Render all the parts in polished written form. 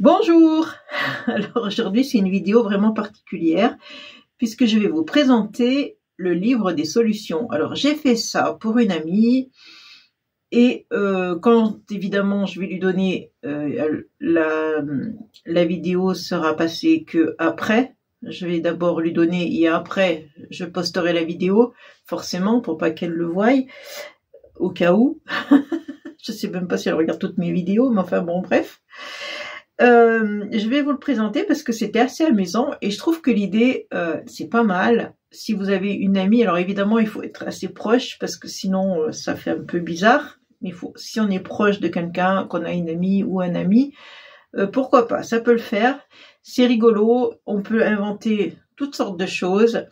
Bonjour! Alors aujourd'hui c'est une vidéo vraiment particulière puisque je vais vous présenter le livre des solutions. Alors j'ai fait ça pour une amie et quand évidemment je vais lui donner la vidéo sera passée que après. Je vais d'abord lui donner et après je posterai la vidéo forcément pour pas qu'elle le voie au cas où. Je sais même pas si elle regarde toutes mes vidéos mais enfin bon bref. Je vais vous le présenter parce que c'était assez amusant et je trouve que l'idée c'est pas mal. Si vous avez une amie, alors évidemment il faut être assez proche parce que sinon ça fait un peu bizarre, mais si on est proche de quelqu'un, qu'on a une amie ou un ami, pourquoi pas, ça peut le faire. C'est rigolo, on peut inventer toutes sortes de choses.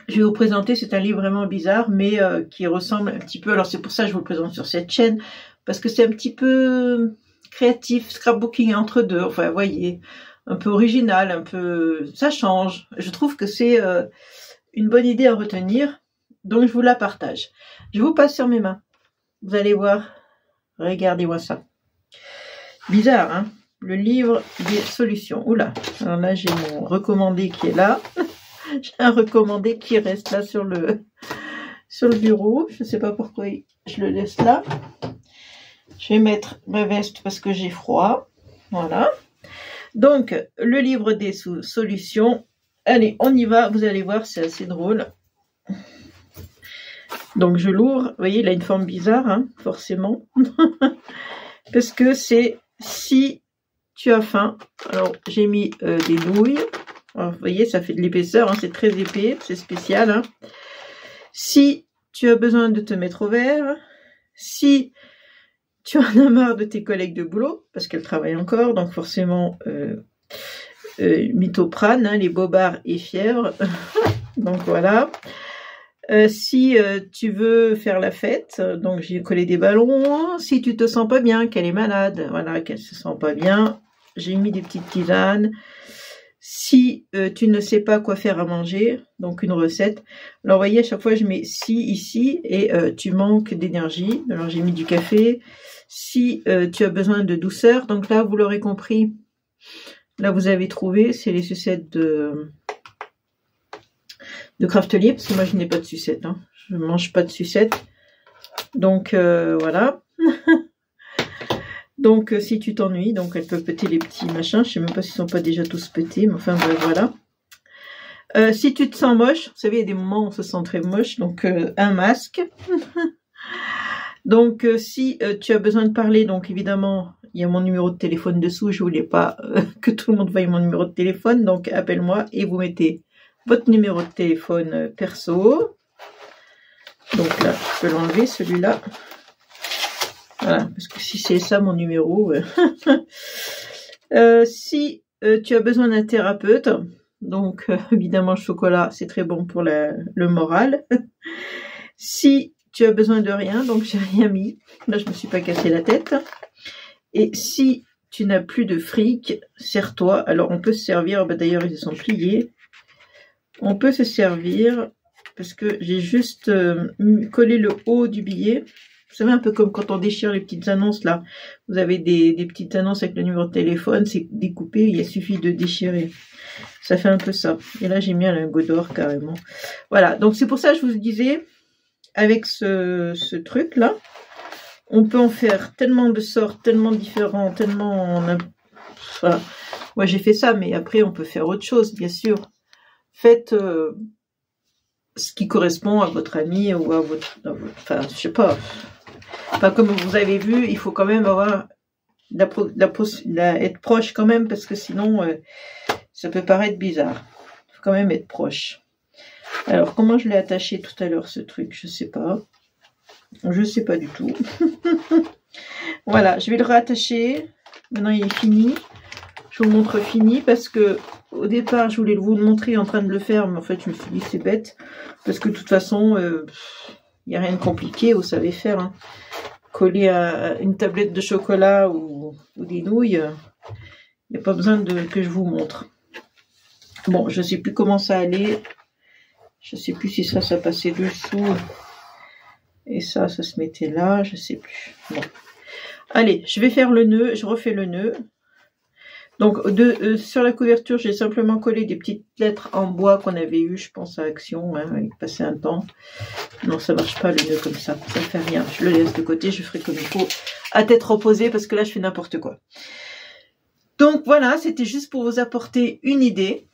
Je vais vous présenter, c'est un livre vraiment bizarre mais qui ressemble un petit peu, alors c'est pour ça que je vous le présente sur cette chaîne, parce que c'est un petit peu créatif, scrapbooking entre deux, enfin vous voyez, un peu original, un peu, ça change. Je trouve que c'est une bonne idée à retenir, donc je vous la partage. Je vous passe sur mes mains, vous allez voir, regardez-moi ça. Bizarre, hein, le livre des solutions. Oula, alors là j'ai mon recommandé qui est là, j'ai un recommandé qui reste là sur le bureau, je sais pas pourquoi je le laisse là. Je vais mettre ma veste parce que j'ai froid. Voilà. Donc, le livre des solutions. Allez, on y va. Vous allez voir, c'est assez drôle. Donc, je l'ouvre. Vous voyez, il a une forme bizarre, hein, forcément. Parce que c'est si tu as faim. Alors, j'ai mis des nouilles. Alors, vous voyez, ça fait de l'épaisseur. Hein, c'est très épais. C'est spécial. Hein. Si tu as besoin de te mettre au vert. Si tu en as marre de tes collègues de boulot, parce qu'elles travaillent encore, donc forcément mythoprane, hein, les bobards et fièvre. Donc voilà. Si tu veux faire la fête, donc j'ai collé des ballons. Si tu te sens pas bien, qu'elle est malade, voilà, qu'elle se sent pas bien, j'ai mis des petites tisanes. Si tu ne sais pas quoi faire à manger, donc une recette. Alors vous voyez, à chaque fois je mets si ici et tu manques d'énergie. Alors j'ai mis du café. Si tu as besoin de douceur, donc là vous l'aurez compris, là vous avez trouvé, c'est les sucettes de Craftelier, parce que moi je n'ai pas de sucettes, hein. Je ne mange pas de sucettes. Donc voilà. Donc si tu t'ennuies, donc elle peut péter les petits machins, je sais même pas s'ils sont pas déjà tous pétés, mais enfin ben, voilà. Si tu te sens moche, vous savez il y a des moments où on se sent très moche, donc un masque. Donc si tu as besoin de parler, donc évidemment il y a mon numéro de téléphone dessous, je voulais pas que tout le monde voie mon numéro de téléphone, donc appelle-moi et vous mettez votre numéro de téléphone perso. Donc là je peux l'enlever celui-là. Voilà, parce que si c'est ça mon numéro. Si tu as besoin d'un thérapeute, donc évidemment le chocolat c'est très bon pour le moral. Si tu as besoin de rien, donc j'ai rien mis, là je me suis pas cassé la tête. Et si tu n'as plus de fric, sers-toi. Alors on peut se servir, bah, d'ailleurs ils sont pliés. On peut se servir parce que j'ai juste collé le haut du billet. Vous savez, un peu comme quand on déchire les petites annonces, là. Vous avez des petites annonces avec le numéro de téléphone, c'est découpé, il suffit de déchirer. Ça fait un peu ça. Et là, j'ai mis un lingot d'or, carrément. Voilà, donc c'est pour ça que je vous disais, avec ce truc-là, on peut en faire tellement de sortes, tellement différents, tellement... Voilà. Moi, j'ai fait ça, mais après, on peut faire autre chose, bien sûr. Faites... ce qui correspond à votre ami ou à votre enfin, je sais pas. Enfin, comme vous avez vu, il faut quand même avoir être proche quand même, parce que sinon, ça peut paraître bizarre. Il faut quand même être proche. Alors, comment je l'ai attaché tout à l'heure, ce truc? Je sais pas. Je sais pas du tout. Voilà, je vais le rattacher. Maintenant, il est fini. Je vous montre fini parce que au départ, je voulais vous le montrer en train de le faire, mais en fait, je me suis dit c'est bête. Parce que de toute façon, il n'y a rien de compliqué, vous savez faire. Hein. Coller à une tablette de chocolat ou des nouilles, il n'y a pas besoin que je vous montre. Bon, je ne sais plus comment ça allait. Je ne sais plus si ça passait dessous. Et ça se mettait là, je ne sais plus. Bon. Allez, je vais faire le nœud, je refais le nœud. Donc, sur la couverture, j'ai simplement collé des petites lettres en bois qu'on avait eues, je pense à Action, hein, il passait un temps. Non, ça marche pas le nœud comme ça fait rien. Je le laisse de côté, je ferai comme il faut à tête reposée parce que là, je fais n'importe quoi. Donc voilà, c'était juste pour vous apporter une idée.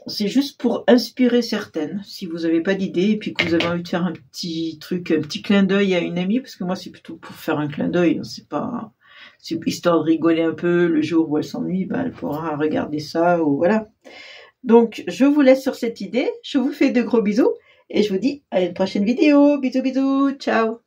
C'est juste pour inspirer certaines. Si vous n'avez pas d'idée et puis que vous avez envie de faire un petit truc, un petit clin d'œil à une amie, parce que moi, c'est plutôt pour faire un clin d'œil, c'est pas... C'est histoire de rigoler un peu le jour où elle s'ennuie, ben elle pourra regarder ça ou voilà. Donc, je vous laisse sur cette idée. Je vous fais de gros bisous et je vous dis à une prochaine vidéo. Bisous, bisous. Ciao.